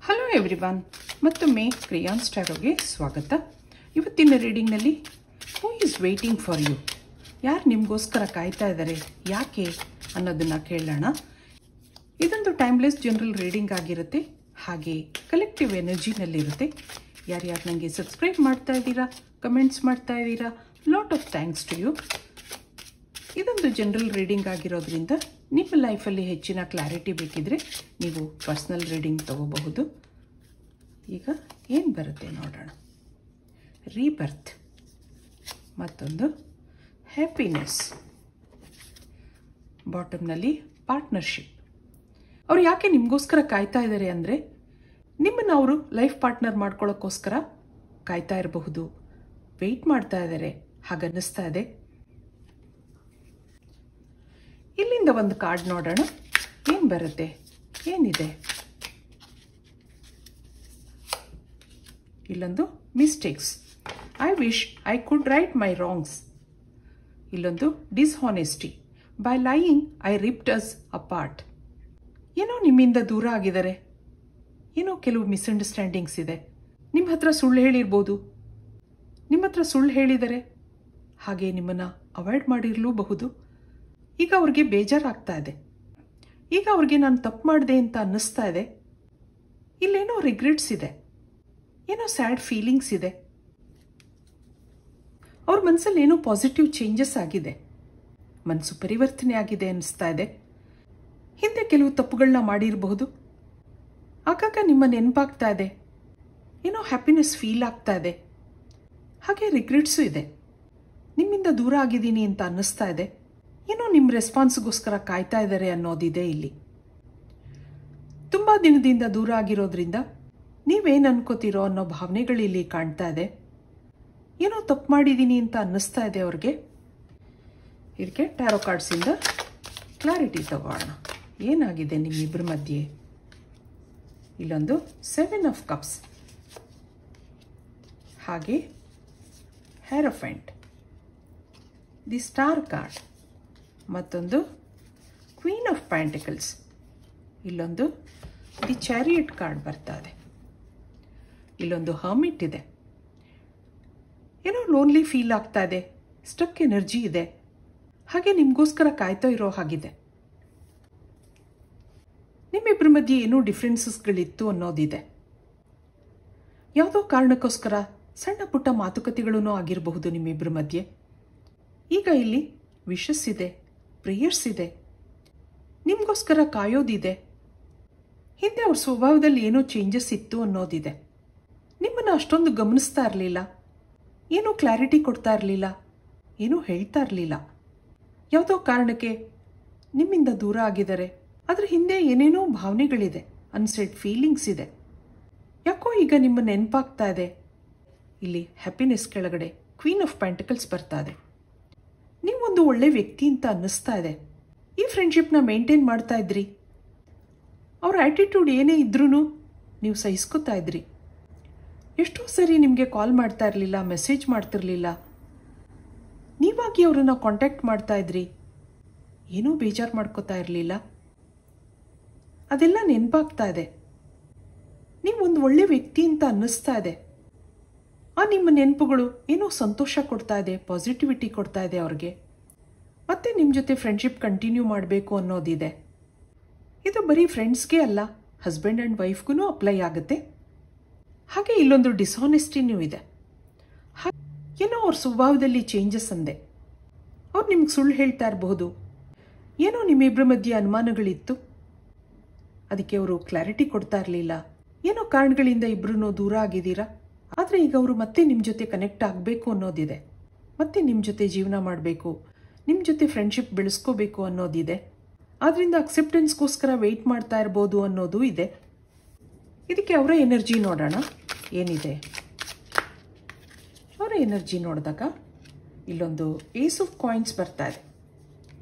Hello everyone, ಮತ್ತೊಮ್ಮೆ ಕ್ರಿಯಾನ್ಸ್ ಟ್ಯಾರೋಗೆ ಸ್ವಾಗತ. ಇವತ್ತಿನ ರೀಡಿಂಗ್ನಲ್ಲಿ who is waiting for you, ಯಾರು ನಿಮಗೋಸ್ಕರ ಕಾಯ್ತಾ ಇದ್ದಾರೆ, ಯಾಕೆ ಅನ್ನೋದನ್ನು ಕೇಳೋಣ. ಇದೊಂದು ಟೈಮ್ಲೆಸ್ ಜನರಲ್ ರೀಡಿಂಗ್ ಆಗಿರುತ್ತೆ, ಹಾಗೆ ಕಲೆಕ್ಟಿವ್ ಎನರ್ಜಿನಲ್ಲಿರುತ್ತೆ. ಯಾರ್ಯಾರು ನನಗೆ ಸಬ್ಸ್ಕ್ರೈಬ್ ಮಾಡ್ತಾ ಇದ್ದೀರಾ, ಕಮೆಂಟ್ಸ್ ಮಾಡ್ತಾ ಇದ್ದೀರಾ, lot of thanks to you. ಇದೊಂದು ಜನರಲ್ ರೀಡಿಂಗ್ ಆಗಿರೋದ್ರಿಂದ ನಿಮ್ಮ ಲೈಫಲ್ಲಿ ಹೆಚ್ಚಿನ ಕ್ಲಾರಿಟಿ ಬೇಕಿದ್ರೆ ನೀವು ಪರ್ಸ್ನಲ್ ರೀಡಿಂಗ್ ತಗೋಬಹುದು. ಈಗ ಏನು ಬರುತ್ತೆ ನೋಡೋಣ. ರೀಬರ್ತ್, ಮತ್ತೊಂದು ಹ್ಯಾಪಿನೆಸ್, ಬಾಟಮ್ನಲ್ಲಿ ಪಾರ್ಟ್ನರ್ಶಿಪ್. ಅವ್ರು ಯಾಕೆ ನಿಮಗೋಸ್ಕರ ಕಾಯ್ತಾ ಇದ್ದಾರೆ ಅಂದರೆ, ನಿಮ್ಮನ್ನು ಅವರು ಲೈಫ್ ಪಾರ್ಟ್ನರ್ ಮಾಡ್ಕೊಳ್ಳೋಕ್ಕೋಸ್ಕರ ಕಾಯ್ತಾ ಇರಬಹುದು, ವೆಯ್ಟ್ ಮಾಡ್ತಾ ಇದ್ದಾರೆ ಹಾಗನ್ನಿಸ್ತಾ ಇದೆ. ಇಲ್ಲಿಂದ ಒಂದು ಕಾರ್ಡ್ ನೋಡೋಣ, ಏನು ಬರುತ್ತೆ, ಏನಿದೆ. ಇಲ್ಲೊಂದು mistakes, I wish I could right my wrongs. ಇಲ್ಲೊಂದು dishonesty, by lying I ripped us apart. ಏನೋ ನಿಮ್ಮಿಂದ ದೂರ ಆಗಿದ್ದಾರೆ, ಏನೋ ಕೆಲವು ಮಿಸ್ಅಂಡರ್ಸ್ಟ್ಯಾಂಡಿಂಗ್ಸ್ ಇದೆ. ನಿಮ್ಮ ಹತ್ರ ಸುಳ್ಳು ಹೇಳಿರ್ಬೋದು, ನಿಮ್ಮ ಹತ್ರ ಸುಳ್ಳು ಹೇಳಿದರೆ, ಹಾಗೆ ನಿಮ್ಮನ್ನು ಅವಾಯ್ಡ್ ಮಾಡಿರಲೂಬಹುದು. ಈಗ ಅವ್ರಿಗೆ ಬೇಜಾರಾಗ್ತಾ ಇದೆ, ಈಗ ಅವ್ರಿಗೆ ನಾನು ತಪ್ಪು ಮಾಡಿದೆ ಅಂತ ಅನ್ನಿಸ್ತಾ ಇದೆ. ಇಲ್ಲೇನೋ ರಿಗ್ರೆಟ್ಸ್ ಇದೆ, ಏನೋ ಸ್ಯಾಡ್ ಫೀಲಿಂಗ್ಸ್ ಇದೆ. ಅವ್ರ ಮನಸ್ಸಲ್ಲಿ ಏನೋ ಪಾಸಿಟಿವ್ ಚೇಂಜಸ್ ಆಗಿದೆ, ಮನಸ್ಸು ಪರಿವರ್ತನೆ ಆಗಿದೆ ಅನ್ನಿಸ್ತಾ ಇದೆ. ಹಿಂದೆ ಕೆಲವು ತಪ್ಪುಗಳನ್ನ ಮಾಡಿರಬಹುದು, ಆಗಾಗ ನಿಮ್ಮ ನೆನಪಾಗ್ತಾ ಇದೆ, ಏನೋ ಹ್ಯಾಪಿನೆಸ್ ಫೀಲ್ ಆಗ್ತಾ ಇದೆ. ಹಾಗೆ ರಿಗ್ರೆಟ್ಸು ಇದೆ, ನಿಮ್ಮಿಂದ ದೂರ ಆಗಿದ್ದೀನಿ ಅಂತ ಅನ್ನಿಸ್ತಾ ಇದೆ. ಏನೋ ನಿಮ್ಮ ರೆಸ್ಪಾನ್ಸ್ಗೋಸ್ಕರ ಕಾಯ್ತಾ ಇದ್ದಾರೆ ಅನ್ನೋದಿದೆ. ಇಲ್ಲಿ ತುಂಬ ದಿನದಿಂದ ದೂರ ಆಗಿರೋದ್ರಿಂದ ನೀವೇನು ಅನ್ಕೋತೀರೋ ಅನ್ನೋ ಭಾವನೆಗಳು ಇಲ್ಲಿ ಕಾಣ್ತಾ ಇದೆ. ಏನೋ ತಪ್ಪು ಮಾಡಿದ್ದೀನಿ ಅಂತ ಅನ್ನಿಸ್ತಾ ಇದೆ ಅವ್ರಿಗೆ. ಇದಕ್ಕೆ ಟ್ಯಾರೋ ಕಾರ್ಡ್ಸಿಂದ ಕ್ಲಾರಿಟಿ ತಗೋಣ, ಏನಾಗಿದೆ ನಿಮ್ಮಿಬ್ಬರ ಮಧ್ಯೆ. ಇಲ್ಲೊಂದು 7 ಆಫ್ ಕಪ್ಸ್, ಹಾಗೆ ಹೆರೋಫೆಂಟ್, ದಿ ಸ್ಟಾರ್ ಕಾರ್ಡ್, ಮತ್ತೊಂದು ಕ್ವೀನ್ ಆಫ್ ಪ್ಯಾಂಟಿಕಲ್ಸ್. ಇಲ್ಲೊಂದು ದಿ ಚಾರಿಯಟ್ ಕಾರ್ಡ್ ಬರ್ತಾ ಇದೆ. ಇಲ್ಲೊಂದು ಹರ್ಮಿಟ್ ಇದೆ. ಏನೋ ಲೋನ್ಲಿ ಫೀಲ್ ಆಗ್ತಾ ಇದೆ, ಸ್ಟಕ್ ಎನರ್ಜಿ ಇದೆ, ಹಾಗೆ ನಿಮಗೋಸ್ಕರ ಕಾಯ್ತಾ ಇರೋ ಹಾಗಿದೆ. ನಿಮ್ಮಿಬ್ಬರ ಮಧ್ಯೆ ಏನೋ ಡಿಫ್ರೆನ್ಸಸ್ಗಳಿತ್ತು ಅನ್ನೋದಿದೆ. ಯಾವುದೋ ಕಾರಣಕ್ಕೋಸ್ಕರ ಸಣ್ಣ ಪುಟ್ಟ ಮಾತುಕತೆಗಳೂ ಆಗಿರಬಹುದು ನಿಮ್ಮಿಬ್ಬರ ಮಧ್ಯೆ. ಈಗ ಇಲ್ಲಿ ವಿಶಸ್ ಇದೆ, ಪ್ರೇಯರ್ಸ್ ಇದೆ, ನಿಮಗೋಸ್ಕರ ಕಾಯೋದಿದೆ. ಹಿಂದೆ ಅವ್ರ ಸ್ವಭಾವದಲ್ಲಿ ಏನೋ ಚೇಂಜಸ್ ಇತ್ತು ಅನ್ನೋದಿದೆ. ನಿಮ್ಮನ್ನು ಅಷ್ಟೊಂದು ಗಮನಿಸ್ತಾ ಇರಲಿಲ್ಲ, ಏನೂ ಕ್ಲಾರಿಟಿ ಕೊಡ್ತಾ ಇರಲಿಲ್ಲ, ಏನೂ ಹೇಳ್ತಾ ಇರಲಿಲ್ಲ. ಯಾವುದೋ ಕಾರಣಕ್ಕೆ ನಿಮ್ಮಿಂದ ದೂರ ಆಗಿದ್ದಾರೆ. ಅದರ ಹಿಂದೆ ಏನೇನೋ ಭಾವನೆಗಳಿದೆ, ಅನ್ಸೆಡ್ ಫೀಲಿಂಗ್ಸ್ ಇದೆ. ಯಾಕೋ ಈಗ ನಿಮ್ಮ ನೆನಪಾಗ್ತಾ ಇದೆ. ಇಲ್ಲಿ ಹ್ಯಾಪಿನೆಸ್ ಕೆಳಗಡೆ ಕ್ವೀನ್ ಆಫ್ ಪ್ಯಾಂಟಿಕಲ್ಸ್ ಬರ್ತಾ ಇದೆ. ನೀವೊಂದು ಒಳ್ಳೆ ವ್ಯಕ್ತಿ ಅಂತ ಅನ್ನಿಸ್ತಾ ಇದೆ. ಈ ಫ್ರೆಂಡ್ಶಿಪ್ನ ಮೇಂಟೈನ್ ಮಾಡ್ತಾ ಇದ್ರಿ. ಅವ್ರ ಆ್ಯಟಿಟ್ಯೂಡ್ ಏನೇ ಇದ್ರೂ ನೀವು ಸಹಿಸ್ಕೋತಾ ಇದ್ರಿ. ಎಷ್ಟೋ ಸರಿ ನಿಮಗೆ ಕಾಲ್ ಮಾಡ್ತಾ ಇರಲಿಲ್ಲ, ಮೆಸೇಜ್ ಮಾಡ್ತಿರ್ಲಿಲ್ಲ, ನೀವಾಗಿ ಅವರನ್ನು ಕಾಂಟ್ಯಾಕ್ಟ್ ಮಾಡ್ತಾ ಇದ್ರಿ. ಏನೂ ಬೇಜಾರು ಮಾಡ್ಕೋತಾ ಇರಲಿಲ್ಲ. ಅದೆಲ್ಲ ನೆನಪಾಗ್ತಾ ಇದೆ. ನೀವೊಂದು ಒಳ್ಳೆ ವ್ಯಕ್ತಿ ಅಂತ ಅನ್ನಿಸ್ತಾ ಇದೆ. ಆ ನಿಮ್ಮ ನೆನಪುಗಳು ಏನೋ ಸಂತೋಷ ಕೊಡ್ತಾ ಇದೆ, ಪಾಸಿಟಿವಿಟಿ ಕೊಡ್ತಾ ಇದೆ ಅವ್ರಿಗೆ. ಮತ್ತೆ ನಿಮ್ಮ ಜೊತೆ ಫ್ರೆಂಡ್ಶಿಪ್ ಕಂಟಿನ್ಯೂ ಮಾಡಬೇಕು ಅನ್ನೋದಿದೆ. ಇದು ಬರೀ ಫ್ರೆಂಡ್ಸ್ಗೆ ಅಲ್ಲ, ಹಸ್ಬೆಂಡ್ ಆ್ಯಂಡ್ ವೈಫ್ಗೂ ಅಪ್ಲೈ ಆಗುತ್ತೆ. ಹಾಗೆ ಇಲ್ಲೊಂದು ಡಿಸ್ಹಾನೆಸ್ಟಿನೂ ಇದೆ. ಏನೋ ಅವ್ರ ಸ್ವಭಾವದಲ್ಲಿ ಚೇಂಜಸ್ ಅಂದೆ. ಅವ್ರು ನಿಮ್ಗೆ ಸುಳ್ಳು ಹೇಳ್ತಾ ಇರಬಹುದು, ಏನೋ ನಿಮ್ಮಿಬ್ಬರ ಮಧ್ಯೆ ಅನುಮಾನಗಳಿತ್ತು, ಅದಕ್ಕೆ ಅವರು ಕ್ಲಾರಿಟಿ ಕೊಡ್ತಾ ಇರಲಿಲ್ಲ. ಏನೋ ಕಾರಣಗಳಿಂದ ಇಬ್ಬರೂ ದೂರ ಆಗಿದ್ದೀರಾ. ಆದರೆ ಈಗ ಅವರು ಮತ್ತೆ ನಿಮ್ಮ ಜೊತೆ ಕನೆಕ್ಟ್ ಆಗಬೇಕು ಅನ್ನೋದಿದೆ, ಮತ್ತೆ ನಿಮ್ಮ ಜೊತೆ ಜೀವನ ಮಾಡಬೇಕು, ನಿಮ್ಮ ಜೊತೆ ಫ್ರೆಂಡ್ಶಿಪ್ ಬೆಳೆಸ್ಕೋಬೇಕು ಅನ್ನೋದಿದೆ. ಆದ್ದರಿಂದ ಅಕ್ಸೆಪ್ಟೆನ್ಸ್ಗೋಸ್ಕರ ವೆಯ್ಟ್ ಮಾಡ್ತಾ ಇರ್ಬೋದು ಅನ್ನೋದು ಇದೆ. ಇದಕ್ಕೆ ಅವರ ಎನರ್ಜಿ ನೋಡೋಣ, ಏನಿದೆ. ಅವರ ಎನರ್ಜಿ ನೋಡಿದಾಗ ಇಲ್ಲೊಂದು ಏಸ್ ಆಫ್ ಕಾಯಿನ್ಸ್ ಬರ್ತಾ ಇದೆ,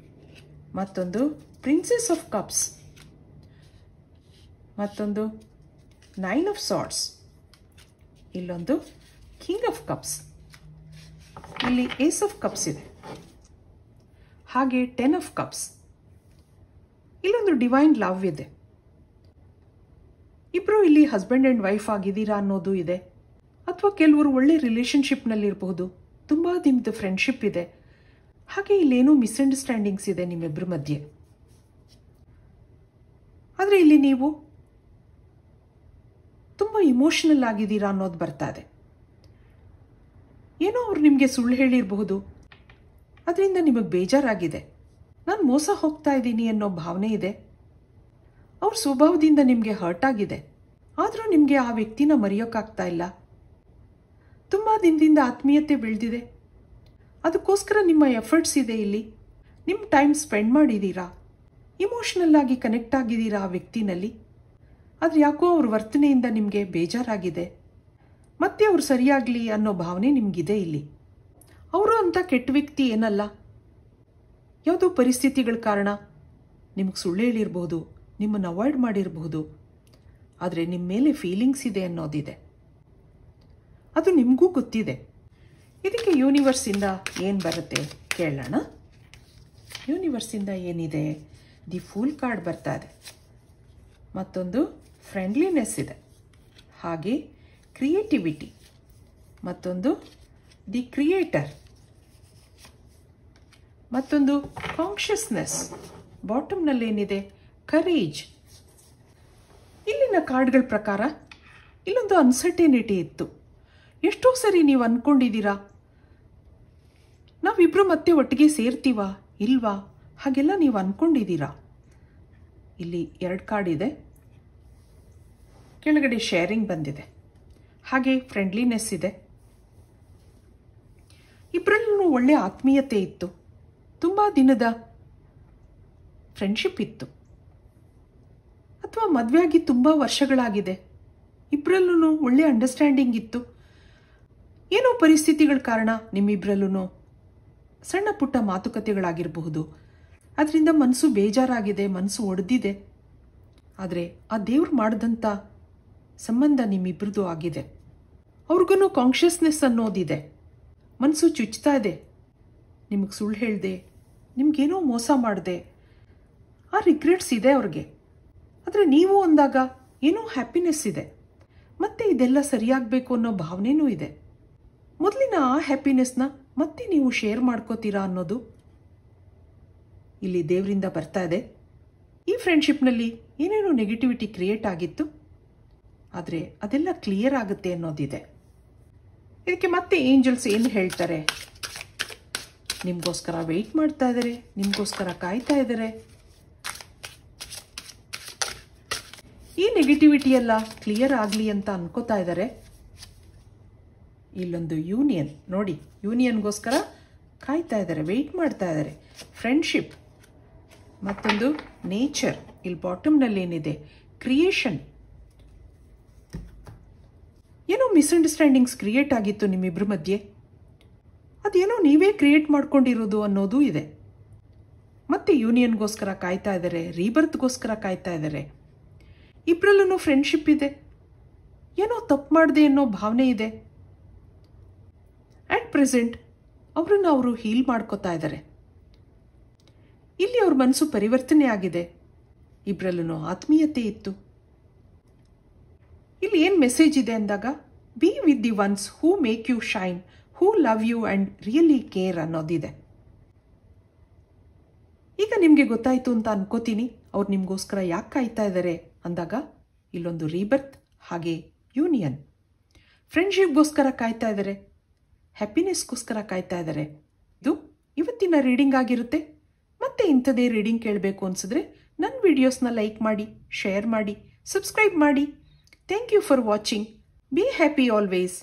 ಮತ್ತೊಂದು ಪ್ರಿನ್ಸೆಸ್ ಆಫ್ ಕಪ್ಸ್, ಮತ್ತೊಂದು 9 ಆಫ್ ಸಾರ್ಡ್ಸ್, ಇಲ್ಲೊಂದು ಕಿಂಗ್ ಆಫ್ ಕಪ್ಸ್. ಇಲ್ಲಿ ಏಸ್ ಆಫ್ ಕಪ್ಸ್ ಇದೆ, ಹಾಗೆ 10 ಆಫ್ ಕಪ್ಸ್. ಇಲ್ಲೊಂದು ಡಿವೈನ್ ಲವ್ ಇದೆ. ಇಬ್ಬರು ಇಲ್ಲಿ ಹಸ್ಬೆಂಡ್ ಆ್ಯಂಡ್ ವೈಫ್ ಆಗಿದ್ದೀರಾ ಅನ್ನೋದು ಇದೆ. ಅಥವಾ ಕೆಲವರು ಒಳ್ಳೆ ರಿಲೇಷನ್ಶಿಪ್ನಲ್ಲಿರಬಹುದು, ತುಂಬ ದಿನದ ಫ್ರೆಂಡ್ಶಿಪ್ ಇದೆ. ಹಾಗೆ ಇಲ್ಲೇನೋ ಮಿಸ್ಅಂಡರ್ಸ್ಟ್ಯಾಂಡಿಂಗ್ಸ್ ಇದೆ ನಿಮ್ಮಿಬ್ಬರ ಮಧ್ಯೆ. ಆದರೆ ಇಲ್ಲಿ ನೀವು ತುಂಬ ಇಮೋಷನಲ್ ಆಗಿದ್ದೀರಾ ಅನ್ನೋದು ಬರ್ತಾ ಇದೆ. ಏನೋ ಅವ್ರು ನಿಮಗೆ ಸುಳ್ಳು ಹೇಳಿರಬಹುದು, ಅದರಿಂದ ನಿಮಗೆ ಬೇಜಾರಾಗಿದೆ. ನಾನು ಮೋಸ ಹೋಗ್ತಾ ಇದ್ದೀನಿ ಅನ್ನೋ ಭಾವನೆ ಇದೆ. ಅವ್ರ ಸ್ವಭಾವದಿಂದ ನಿಮಗೆ ಹರ್ಟ್ ಆಗಿದೆ. ಆದರೂ ನಿಮಗೆ ಆ ವ್ಯಕ್ತಿನ ಮರೆಯೋಕ್ಕಾಗ್ತಾ ಇಲ್ಲ. ತುಂಬ ದಿನದಿಂದ ಆತ್ಮೀಯತೆ ಬೆಳೆದಿದೆ. ಅದಕ್ಕೋಸ್ಕರ ನಿಮ್ಮ ಎಫರ್ಟ್ಸ್ ಇದೆ. ಇಲ್ಲಿ ನಿಮ್ಮ ಟೈಮ್ ಸ್ಪೆಂಡ್ ಮಾಡಿದ್ದೀರಾ, ಇಮೋಷನಲ್ ಆಗಿ ಕನೆಕ್ಟ್ ಆಗಿದ್ದೀರಾ ಆ ವ್ಯಕ್ತಿನಲ್ಲಿ. ಆದರೆ ಯಾಕೋ ಅವ್ರ ವರ್ತನೆಯಿಂದ ನಿಮಗೆ ಬೇಜಾರಾಗಿದೆ. ಮತ್ತೆ ಅವ್ರು ಸರಿಯಾಗಲಿ ಅನ್ನೋ ಭಾವನೆ ನಿಮಗಿದೆ. ಇಲ್ಲಿ ಅವರು ಅಂತ ಕೆಟ್ಟ ವ್ಯಕ್ತಿ ಏನಲ್ಲ. ಯಾವುದೋ ಪರಿಸ್ಥಿತಿಗಳ ಕಾರಣ ನಿಮಗೆ ಸುಳ್ಳು ಹೇಳಿರಬಹುದು, ನಿಮ್ಮನ್ನು ಅವಾಯ್ಡ್ ಮಾಡಿರಬಹುದು. ಆದರೆ ನಿಮ್ಮ ಮೇಲೆ ಫೀಲಿಂಗ್ಸ್ ಇದೆ ಅನ್ನೋದಿದೆ. ಅದು ನಿಮಗೂ ಗೊತ್ತಿದೆ. ಇದಕ್ಕೆ ಯೂನಿವರ್ಸಿಂದ ಏನು ಬರುತ್ತೆ ಕೇಳೋಣ. ಯೂನಿವರ್ಸಿಂದ ಏನಿದೆ? ದಿ ಫೂಲ್ ಕಾರ್ಡ್ ಬರ್ತಾ ಇದೆ. ಮತ್ತೊಂದು ಫ್ರೆಂಡ್ಲಿನೆಸ್ ಇದೆ. ಹಾಗೆ ಕ್ರಿಯೇಟಿವಿಟಿ. ಮತ್ತೊಂದು ದಿ ಕ್ರಿಯೇಟರ್. ಮತ್ತೊಂದು ಕಾನ್ಷಿಯಸ್ನೆಸ್. ಬಾಟಮ್ನಲ್ಲೇನಿದೆ? ಕರೇಜ್. ಇಲ್ಲಿನ ಕಾರ್ಡ್ಗಳ ಪ್ರಕಾರ ಇಲ್ಲೊಂದು ಅನ್ಸರ್ಟೇನಿಟಿ ಇತ್ತು. ಎಷ್ಟೋ ಸರಿ ನೀವು ಅಂದ್ಕೊಂಡಿದ್ದೀರಾ, ನಾವಿಬ್ಬರು ಮತ್ತೆ ಒಟ್ಟಿಗೆ ಸೇರ್ತೀವಾ ಇಲ್ವಾ, ಹಾಗೆಲ್ಲ ನೀವು ಅಂದ್ಕೊಂಡಿದ್ದೀರಾ. ಇಲ್ಲಿ 2 ಕಾರ್ಡ್ ಇದೆ. ಕೆಳಗಡೆ ಶೇರಿಂಗ್ ಬಂದಿದೆ. ಹಾಗೆ ಫ್ರೆಂಡ್ಲಿನೆಸ್ ಇದೆ. ಇಬ್ಬರಲ್ಲೂ ಒಳ್ಳೆ ಆತ್ಮೀಯತೆ ಇತ್ತು. ತುಂಬ ದಿನದ ಫ್ರೆಂಡ್ಶಿಪ್ ಇತ್ತು. ಅಥವಾ ಮದುವೆಯಾಗಿ ತುಂಬ ವರ್ಷಗಳಾಗಿದೆ. ಇಬ್ಬರಲ್ಲೂ ಒಳ್ಳೆ ಅಂಡರ್ಸ್ಟ್ಯಾಂಡಿಂಗ್ ಇತ್ತು. ಏನೋ ಪರಿಸ್ಥಿತಿಗಳ ಕಾರಣ ನಿಮ್ಮಿಬ್ಬರಲ್ಲೂ ಸಣ್ಣ ಪುಟ್ಟ ಮಾತುಕತೆಗಳಾಗಿರಬಹುದು. ಅದರಿಂದ ಮನಸ್ಸು ಬೇಜಾರಾಗಿದೆ, ಮನಸ್ಸು ಒಡೆದಿದೆ. ಆದರೆ ಆ ದೇವ್ರು ಮಾಡಿದಂಥ ಸಂಬಂಧ ನಿಮ್ಮಿಬ್ಬರದು ಆಗಿದೆ. ಅವ್ರಿಗೂ ಕಾನ್ಷಿಯಸ್ನೆಸ್ ಅನ್ನೋದಿದೆ. ಮನಸ್ಸು ಚುಚ್ತಾ ಇದೆ. ನಿಮಗೆ ಸುಳ್ಳು ಹೇಳಿದೆ, ನಿಮಗೇನೋ ಮೋಸ ಮಾಡಿದೆ, ಆ ರಿಗ್ರೆಟ್ಸ್ ಇದೆ ಅವ್ರಿಗೆ. ಆದರೆ ನೀವು ಅಂದಾಗ ಏನೋ ಹ್ಯಾಪಿನೆಸ್ ಇದೆ. ಮತ್ತೆ ಇದೆಲ್ಲ ಸರಿಯಾಗಬೇಕು ಅನ್ನೋ ಭಾವನೆನೂ ಇದೆ. ಮೊದಲಿನ ಆ ಹ್ಯಾಪಿನೆಸ್ನ ಮತ್ತೆ ನೀವು ಶೇರ್ ಮಾಡ್ಕೋತೀರಾ ಅನ್ನೋದು ಇಲ್ಲಿ ದೇವರಿಂದ ಬರ್ತಾ ಇದೆ. ಈ ಫ್ರೆಂಡ್ಶಿಪ್ನಲ್ಲಿ ಏನೇನೋ ನೆಗೆಟಿವಿಟಿ ಕ್ರಿಯೇಟ್ ಆಗಿತ್ತು, ಆದರೆ ಅದೆಲ್ಲ ಕ್ಲಿಯರ್ ಆಗುತ್ತೆ ಅನ್ನೋದಿದೆ. ಇದಕ್ಕೆ ಮತ್ತೆ ಏಂಜಲ್ಸ್ ಏನು ಹೇಳ್ತಾರೆ? ನಿಮಗೋಸ್ಕರ ವೆಯ್ಟ್ ಮಾಡ್ತಾ ಇದ್ದಾರೆ, ನಿಮಗೋಸ್ಕರ ಕಾಯ್ತಾ ಇದ್ದಾರೆ. ಈ ನೆಗೆಟಿವಿಟಿ ಎಲ್ಲ ಕ್ಲಿಯರ್ ಆಗಲಿ ಅಂತ ಅನ್ಕೋತಾ ಇದ್ದಾರೆ. ಇಲ್ಲೊಂದು ಯೂನಿಯನ್ ನೋಡಿ, ಯೂನಿಯನ್ಗೋಸ್ಕರ ಕಾಯ್ತಾ ಇದ್ದಾರೆ, ವೆಯ್ಟ್ ಮಾಡ್ತಾ ಇದ್ದಾರೆ. ಫ್ರೆಂಡ್ಶಿಪ್. ಮತ್ತೊಂದು ನೇಚರ್. ಇಲ್ಲಿ ಬಾಟಮ್ನಲ್ಲಿ ಏನಿದೆ? ಕ್ರಿಯೇಷನ್. ಏನೋ ಮಿಸ್ಅಂಡರ್ಸ್ಟ್ಯಾಂಡಿಂಗ್ಸ್ ಕ್ರಿಯೇಟ್ ಆಗಿತ್ತು ನಿಮ್ಮಿಬ್ಬರ ಮಧ್ಯೆ. ಅದೇನೋ ನೀವೇ ಕ್ರಿಯೇಟ್ ಮಾಡ್ಕೊಂಡಿರೋದು ಅನ್ನೋದು ಇದೆ. ಮತ್ತೆ ಯೂನಿಯನ್ಗೋಸ್ಕರ ಕಾಯ್ತಾ ಇದ್ದಾರೆ, ರೀಬರ್ತ್ಗೋಸ್ಕರ ಕಾಯ್ತಾ ಇದ್ದಾರೆ. ಇಬ್ಬರಲ್ಲೂ ಫ್ರೆಂಡ್ಶಿಪ್ ಇದೆ. ಏನೋ ತಪ್ಪು ಮಾಡಿದೆ ಅನ್ನೋ ಭಾವನೆ ಇದೆ. ಅಟ್ ಪ್ರೆಸೆಂಟ್ ಅವರನ್ನು ಅವರು ಹೀಲ್ ಮಾಡ್ಕೋತಾ ಇದ್ದಾರೆ. ಇಲ್ಲಿ ಅವ್ರ ಮನಸ್ಸು ಪರಿವರ್ತನೆ ಆಗಿದೆ. ಇಬ್ಬರಲ್ಲೂ ಆತ್ಮೀಯತೆ ಇತ್ತು. ಇಲ್ಲಿ ಏನು ಮೆಸೇಜ್ ಇದೆ ಅಂದಾಗ, be with the ones who make you shine, who love you and really care ಅನ್ನೋದಿದೆ. ಈಗ ನಿಮಗೆ ಗೊತ್ತಾಯಿತು ಅಂತ ಅನ್ಕೋತೀನಿ ಅವ್ರು ನಿಮಗೋಸ್ಕರ ಯಾಕೆ ಕಾಯ್ತಾ ಇದ್ದಾರೆ ಅಂದಾಗ. ಇಲ್ಲೊಂದು ರೀಬರ್ತ್, ಹಾಗೆ ಯೂನಿಯನ್. ಫ್ರೆಂಡ್ಶಿಪ್ಗೋಸ್ಕರ ಕಾಯ್ತಾ ಇದ್ದಾರೆ, ಹ್ಯಾಪಿನೆಸ್ಗೋಸ್ಕರ ಕಾಯ್ತಾ ಇದ್ದಾರೆ. ಇದು ಇವತ್ತಿನ ರೀಡಿಂಗ್ ಆಗಿರುತ್ತೆ. ಮತ್ತೆ ಇಂಥದೇ ರೀಡಿಂಗ್ ಕೇಳಬೇಕು ಅನಿಸಿದ್ರೆ ನನ್ನ ವಿಡಿಯೋಸ್ನ ಲೈಕ್ ಮಾಡಿ, ಶೇರ್ ಮಾಡಿ, ಸಬ್ಸ್ಕ್ರೈಬ್ ಮಾಡಿ. Thank you for watching. Be happy always.